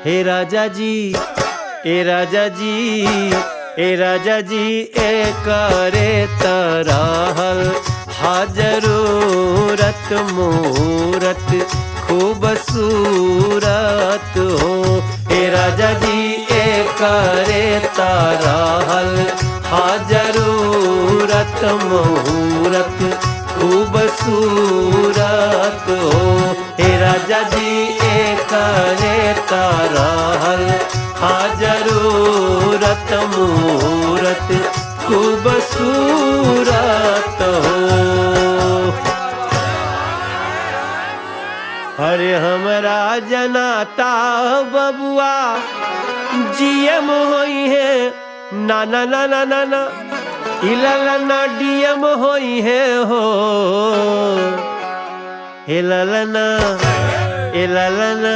हे राजा जी, ए राजा जी, ए राजा जी, ए करे तरहल हाजरूरत मूरत खूबसूरत हो। हे राजा जी, ए करे तरहल हाजरूरत मूरत खूबसूरत हो। हे राजा जी, ए करे तरहल हाजरूरत मूरत खूबसूरत हो। अरे हमरा जनाता बबुआ जीएम होई है, ना ना ना ना ना ना इललना डीएम होई है हो। इललना इललना